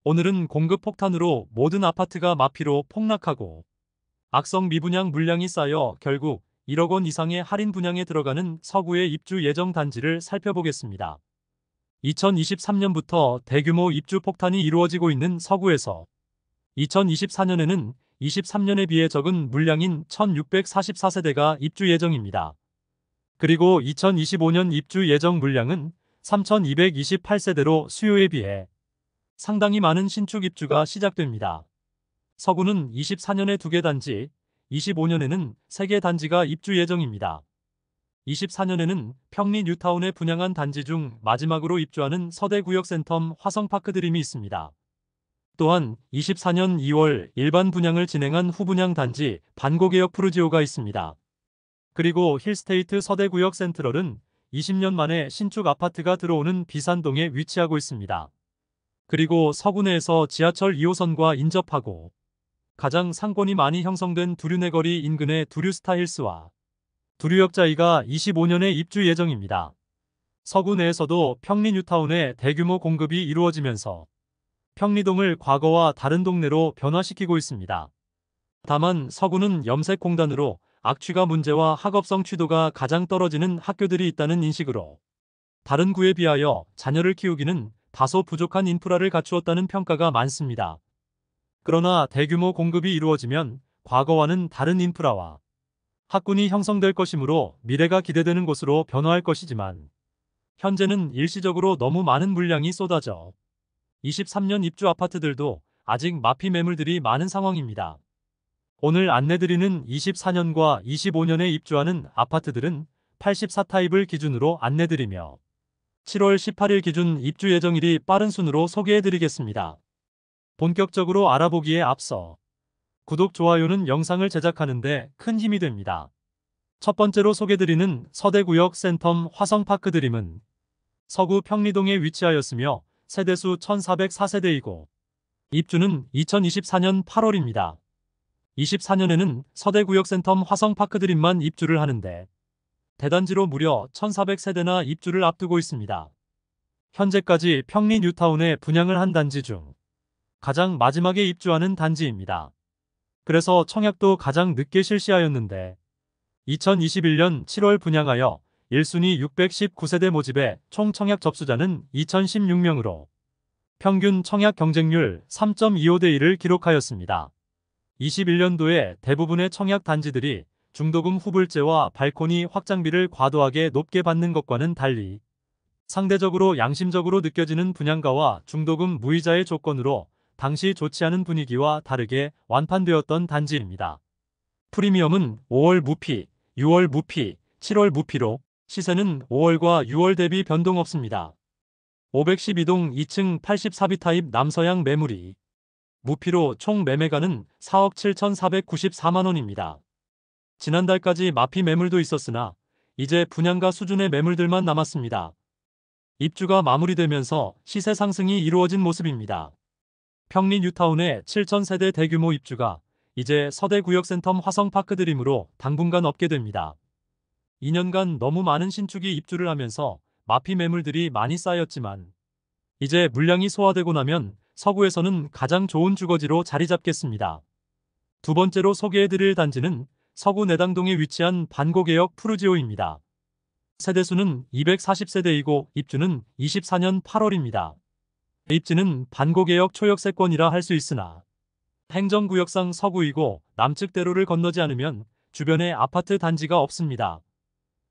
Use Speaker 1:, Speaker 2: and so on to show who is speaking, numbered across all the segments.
Speaker 1: 오늘은 공급 폭탄으로 모든 아파트가 마피로 폭락하고 악성 미분양 물량이 쌓여 결국 1억 원 이상의 할인 분양에 들어가는 서구의 입주 예정 단지를 살펴보겠습니다. 2023년부터 대규모 입주 폭탄이 이루어지고 있는 서구에서 2024년에는 23년에 비해 적은 물량인 1644세대가 입주 예정입니다. 그리고 2025년 입주 예정 물량은 3228세대로 수요에 비해 상당히 많은 신축 입주가 시작됩니다. 서구는 24년에 2개 단지, 25년에는 3개 단지가 입주 예정입니다. 24년에는 평리 뉴타운에 분양한 단지 중 마지막으로 입주하는 서대구역 센텀 화성파크 드림이 있습니다. 또한 24년 2월 일반 분양을 진행한 후분양 단지 반고개역 푸르지오가 있습니다. 그리고 힐스테이트 서대구역 센트럴은 20년 만에 신축 아파트가 들어오는 비산동에 위치하고 있습니다. 그리고 서구 내에서 지하철 2호선과 인접하고 가장 상권이 많이 형성된 두류내거리 인근의 두류스타힐스와 두류역자이가 25년에 입주 예정입니다. 서구 내에서도 평리 뉴타운에 대규모 공급이 이루어지면서 평리동을 과거와 다른 동네로 변화시키고 있습니다. 다만 서구는 염색공단으로 악취가 문제와 학업성 취도가 가장 떨어지는 학교들이 있다는 인식으로 다른 구에 비하여 자녀를 키우기는 다소 부족한 인프라를 갖추었다는 평가가 많습니다. 그러나 대규모 공급이 이루어지면 과거와는 다른 인프라와 학군이 형성될 것이므로 미래가 기대되는 곳으로 변화할 것이지만 현재는 일시적으로 너무 많은 물량이 쏟아져 23년 입주 아파트들도 아직 마피 매물들이 많은 상황입니다. 오늘 안내드리는 24년과 25년에 입주하는 아파트들은 84타입을 기준으로 안내드리며 7월 18일 기준 입주 예정일이 빠른 순으로 소개해드리겠습니다. 본격적으로 알아보기에 앞서 구독, 좋아요는 영상을 제작하는데 큰 힘이 됩니다. 첫 번째로 소개드리는 서대구역 센텀 화성파크 드림은 서구 평리동에 위치하였으며 세대수 1404세대이고 입주는 2024년 8월입니다. 24년에는 서대구역 센텀 화성파크 드림만 입주를 하는데 대단지로 무려 1400세대나 입주를 앞두고 있습니다. 현재까지 평리 뉴타운에 분양을 한 단지 중 가장 마지막에 입주하는 단지입니다. 그래서 청약도 가장 늦게 실시하였는데 2021년 7월 분양하여 1순위 619세대 모집에 총 청약 접수자는 2016명으로 평균 청약 경쟁률 3.25대 1을 기록하였습니다. 21년도에 대부분의 청약 단지들이 중도금 후불제와 발코니 확장비를 과도하게 높게 받는 것과는 달리 상대적으로 양심적으로 느껴지는 분양가와 중도금 무이자의 조건으로 당시 좋지 않은 분위기와 다르게 완판되었던 단지입니다. 프리미엄은 5월 무피, 6월 무피, 7월 무피로 시세는 5월과 6월 대비 변동 없습니다. 512동 2층 84비 타입 남서양 매물이 무피로 총 매매가는 4억 7,494만원입니다. 지난달까지 마피 매물도 있었으나 이제 분양가 수준의 매물들만 남았습니다. 입주가 마무리되면서 시세 상승이 이루어진 모습입니다. 평리 뉴타운의 7,000세대 대규모 입주가 이제 서대구역 센텀 화성파크 드림으로 당분간 없게 됩니다. 2년간 너무 많은 신축이 입주를 하면서 마피 매물들이 많이 쌓였지만 이제 물량이 소화되고 나면 서구에서는 가장 좋은 주거지로 자리 잡겠습니다. 두 번째로 소개해드릴 단지는 서구 내당동에 위치한 반고개역 푸르지오입니다. 세대수는 240세대이고 입주는 24년 8월입니다. 입지는 반고개역 초역세권이라 할 수 있으나 행정구역상 서구이고 남측 대로를 건너지 않으면 주변에 아파트 단지가 없습니다.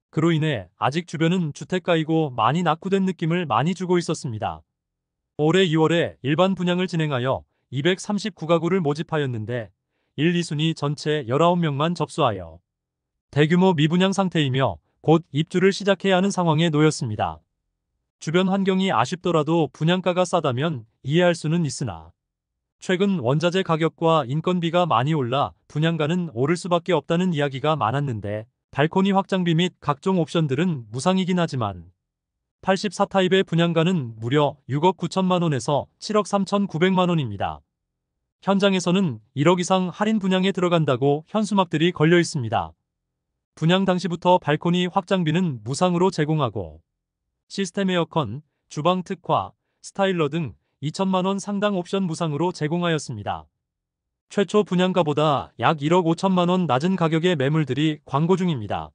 Speaker 1: 그로 인해 아직 주변은 주택가이고 많이 낙후된 느낌을 많이 주고 있었습니다. 올해 2월에 일반 분양을 진행하여 239가구를 모집하였는데 1, 2순위 전체 19명만 접수하여 대규모 미분양 상태이며 곧 입주를 시작해야 하는 상황에 놓였습니다. 주변 환경이 아쉽더라도 분양가가 싸다면 이해할 수는 있으나 최근 원자재 가격과 인건비가 많이 올라 분양가는 오를 수밖에 없다는 이야기가 많았는데 발코니 확장비 및 각종 옵션들은 무상이긴 하지만 84타입의 분양가는 무려 6억 9천만원에서 7억 3,900만원입니다. 현장에서는 1억 이상 할인 분양에 들어간다고 현수막들이 걸려 있습니다. 분양 당시부터 발코니 확장비는 무상으로 제공하고 시스템 에어컨, 주방 특화, 스타일러 등 2천만 원 상당 옵션 무상으로 제공하였습니다. 최초 분양가보다 약 1억 5천만 원 낮은 가격의 매물들이 광고 중입니다.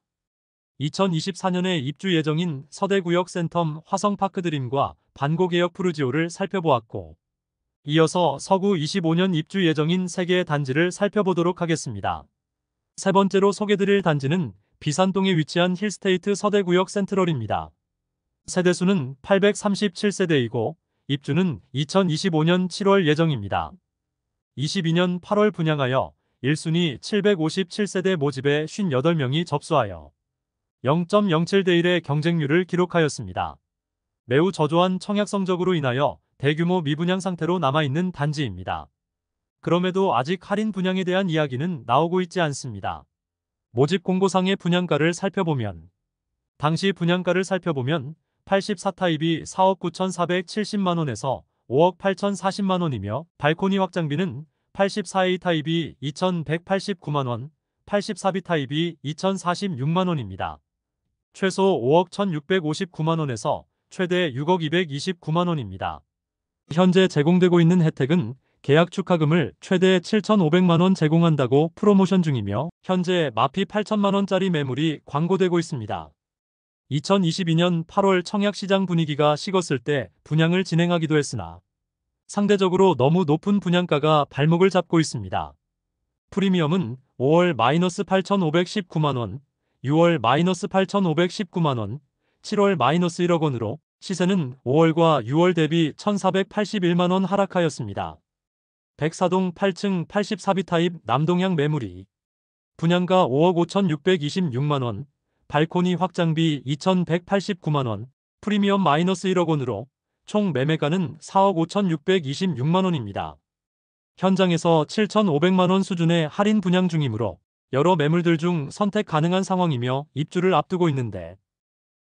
Speaker 1: 2024년에 입주 예정인 서대구역 센텀 화성파크드림과 반고개역 푸르지오를 살펴보았고, 이어서 서구 25년 입주 예정인 3개의 단지를 살펴보도록 하겠습니다. 세 번째로 소개드릴 단지는 비산동에 위치한 힐스테이트 서대구역 센트럴입니다. 세대수는 837세대이고 입주는 2025년 7월 예정입니다. 22년 8월 분양하여 1순위 757세대 모집에 58명이 접수하여 0.07대 1의 경쟁률을 기록하였습니다. 매우 저조한 청약 성적으로 인하여 대규모 미분양 상태로 남아있는 단지입니다. 그럼에도 아직 할인 분양에 대한 이야기는 나오고 있지 않습니다. 모집 공고상의 분양가를 살펴보면 당시 분양가를 살펴보면 84타입이 4억 9,470만원에서 5억 8,040만원이며 발코니 확장비는 84A 타입이 2,189만원, 84B 타입이 2,046만원입니다. 최소 5억 1,659만원에서 최대 6억 229만원입니다. 현재 제공되고 있는 혜택은 계약 축하금을 최대 7,500만원 제공한다고 프로모션 중이며 현재 마피 8천만원짜리 매물이 광고되고 있습니다. 2022년 8월 청약시장 분위기가 식었을 때 분양을 진행하기도 했으나 상대적으로 너무 높은 분양가가 발목을 잡고 있습니다. 프리미엄은 5월 -8,519만원, 6월 -8,519만원, 7월 -1억 원으로 시세는 5월과 6월 대비 1,481만원 하락하였습니다. 백사동 8층 84B 타입 남동향 매물이 분양가 5억 5,626만원, 발코니 확장비 2,189만원, 프리미엄 -1억 원으로 총 매매가는 4억 5,626만원입니다. 현장에서 7,500만원 수준의 할인 분양 중이므로 여러 매물들 중 선택 가능한 상황이며 입주를 앞두고 있는데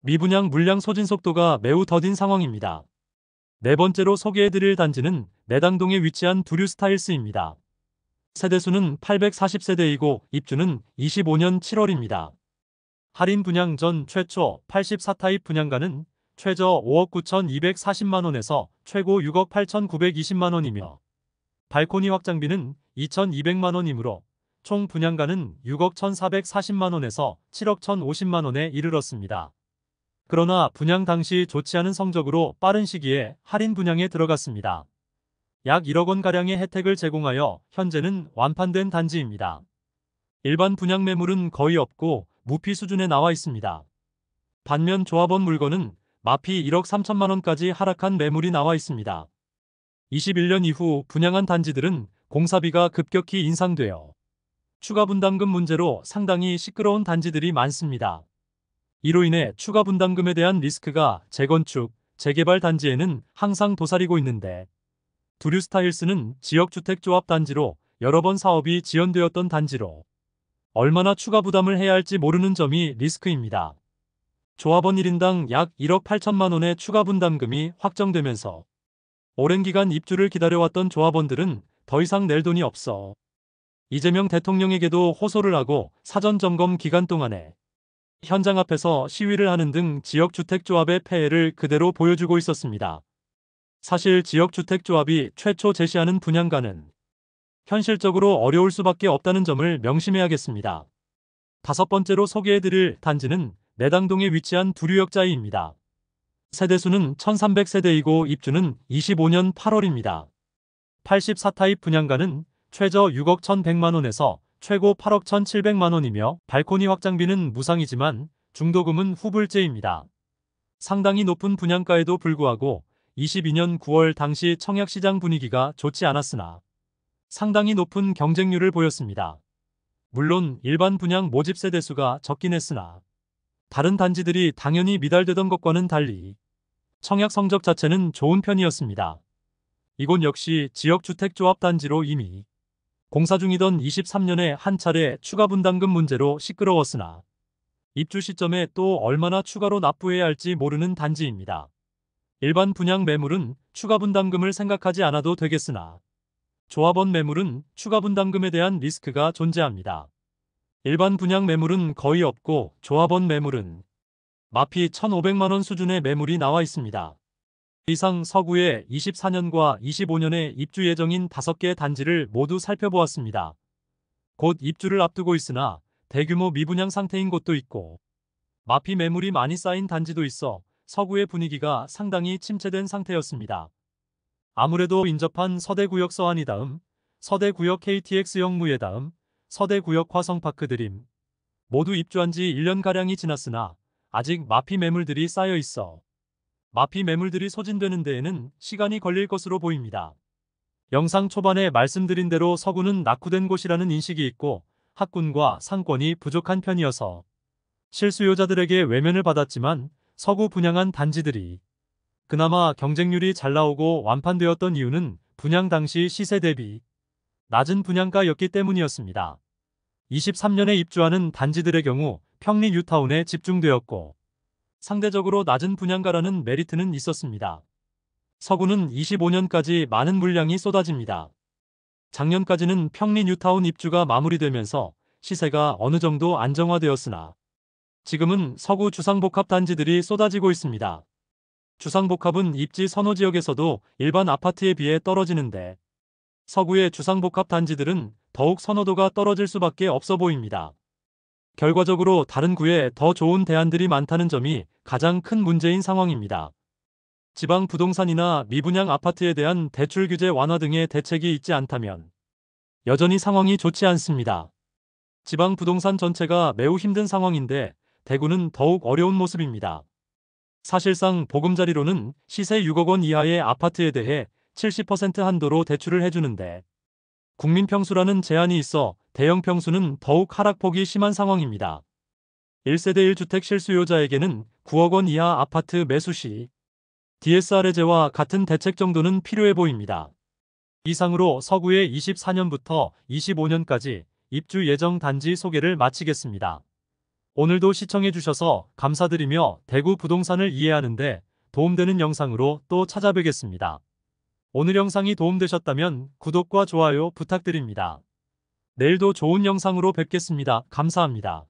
Speaker 1: 미분양 물량 소진 속도가 매우 더딘 상황입니다. 네 번째로 소개해드릴 단지는 내당동에 위치한 두류스타일스입니다. 세대수는 840세대이고 입주는 25년 7월입니다. 할인 분양 전 최초 84타입 분양가는 최저 5억 9,240만원에서 최고 6억 8,920만원이며 발코니 확장비는 2,200만원이므로 총 분양가는 6억 1,440만원에서 7억 1,050만원에 이르렀습니다. 그러나 분양 당시 좋지 않은 성적으로 빠른 시기에 할인 분양에 들어갔습니다. 약 1억 원가량의 혜택을 제공하여 현재는 완판된 단지입니다. 일반 분양 매물은 거의 없고 무피 수준에 나와 있습니다. 반면 조합원 물건은 마피 1억 3천만원까지 하락한 매물이 나와 있습니다. 21년 이후 분양한 단지들은 공사비가 급격히 인상되어 추가 분담금 문제로 상당히 시끄러운 단지들이 많습니다. 이로 인해 추가 분담금에 대한 리스크가 재건축, 재개발 단지에는 항상 도사리고 있는데 두류스타일스는 지역주택조합 단지로 여러 번 사업이 지연되었던 단지로 얼마나 추가 부담을 해야 할지 모르는 점이 리스크입니다. 조합원 1인당 약 1억 8천만원의 추가 분담금이 확정되면서 오랜 기간 입주를 기다려왔던 조합원들은 더 이상 낼 돈이 없어 이재명 대통령에게도 호소를 하고 사전 점검 기간 동안에 현장 앞에서 시위를 하는 등 지역주택조합의 폐해를 그대로 보여주고 있었습니다. 사실 지역주택조합이 최초 제시하는 분양가는 현실적으로 어려울 수밖에 없다는 점을 명심해야겠습니다. 다섯 번째로 소개해드릴 단지는 내당동에 위치한 두류역자이입니다. 세대수는 1,300세대이고 입주는 25년 8월입니다. 84타입 분양가는 최저 6억 1,100만원에서 최고 8억 1,700만원이며 발코니 확장비는 무상이지만 중도금은 후불제입니다. 상당히 높은 분양가에도 불구하고 22년 9월 당시 청약시장 분위기가 좋지 않았으나 상당히 높은 경쟁률을 보였습니다. 물론 일반 분양 모집 세대수가 적긴 했으나 다른 단지들이 당연히 미달되던 것과는 달리 청약 성적 자체는 좋은 편이었습니다. 이곳 역시 지역주택조합 단지로 이미 공사 중이던 23년에 한 차례 추가 분담금 문제로 시끄러웠으나 입주 시점에 또 얼마나 추가로 납부해야 할지 모르는 단지입니다. 일반 분양 매물은 추가 분담금을 생각하지 않아도 되겠으나 조합원 매물은 추가 분담금에 대한 리스크가 존재합니다. 일반 분양 매물은 거의 없고 조합원 매물은 마피 1,500만원 수준의 매물이 나와 있습니다. 이상 서구의 24년과 25년에 입주 예정인 5개 단지를 모두 살펴보았습니다. 곧 입주를 앞두고 있으나 대규모 미분양 상태인 곳도 있고 마피 매물이 많이 쌓인 단지도 있어 서구의 분위기가 상당히 침체된 상태였습니다. 아무래도 인접한 서대구역 서안이 다음, 서대구역 KTX 역무예 다음, 서대구역 화성파크 드림 모두 입주한 지 1년가량이 지났으나 아직 마피 매물들이 쌓여 있어 마피 매물들이 소진되는 데에는 시간이 걸릴 것으로 보입니다. 영상 초반에 말씀드린 대로 서구는 낙후된 곳이라는 인식이 있고 학군과 상권이 부족한 편이어서 실수요자들에게 외면을 받았지만 서구 분양한 단지들이 그나마 경쟁률이 잘 나오고 완판되었던 이유는 분양 당시 시세 대비 낮은 분양가였기 때문이었습니다. 23년에 입주하는 단지들의 경우 평리 뉴타운에 집중되었고 상대적으로 낮은 분양가라는 메리트는 있었습니다. 서구는 25년까지 많은 물량이 쏟아집니다. 작년까지는 평리 뉴타운 입주가 마무리되면서 시세가 어느 정도 안정화되었으나 지금은 서구 주상복합 단지들이 쏟아지고 있습니다. 주상복합은 입지 선호 지역에서도 일반 아파트에 비해 떨어지는데 서구의 주상복합 단지들은 더욱 선호도가 떨어질 수밖에 없어 보입니다. 결과적으로 다른 구에 더 좋은 대안들이 많다는 점이 가장 큰 문제인 상황입니다. 지방 부동산이나 미분양 아파트에 대한 대출 규제 완화 등의 대책이 있지 않다면 여전히 상황이 좋지 않습니다. 지방 부동산 전체가 매우 힘든 상황인데 대구는 더욱 어려운 모습입니다. 사실상 보금자리로는 시세 6억 원 이하의 아파트에 대해 70% 한도로 대출을 해주는데 국민평수라는 제한이 있어 대형 평수는 더욱 하락폭이 심한 상황입니다. 1세대 1주택 실수요자에게는 9억 원 이하 아파트 매수 시 DSR 해제와 같은 대책 정도는 필요해 보입니다. 이상으로 서구의 24년부터 25년까지 입주 예정 단지 소개를 마치겠습니다. 오늘도 시청해주셔서 감사드리며 대구 부동산을 이해하는 데 도움되는 영상으로 또 찾아뵙겠습니다. 오늘 영상이 도움되셨다면 구독과 좋아요 부탁드립니다. 내일도 좋은 영상으로 뵙겠습니다. 감사합니다.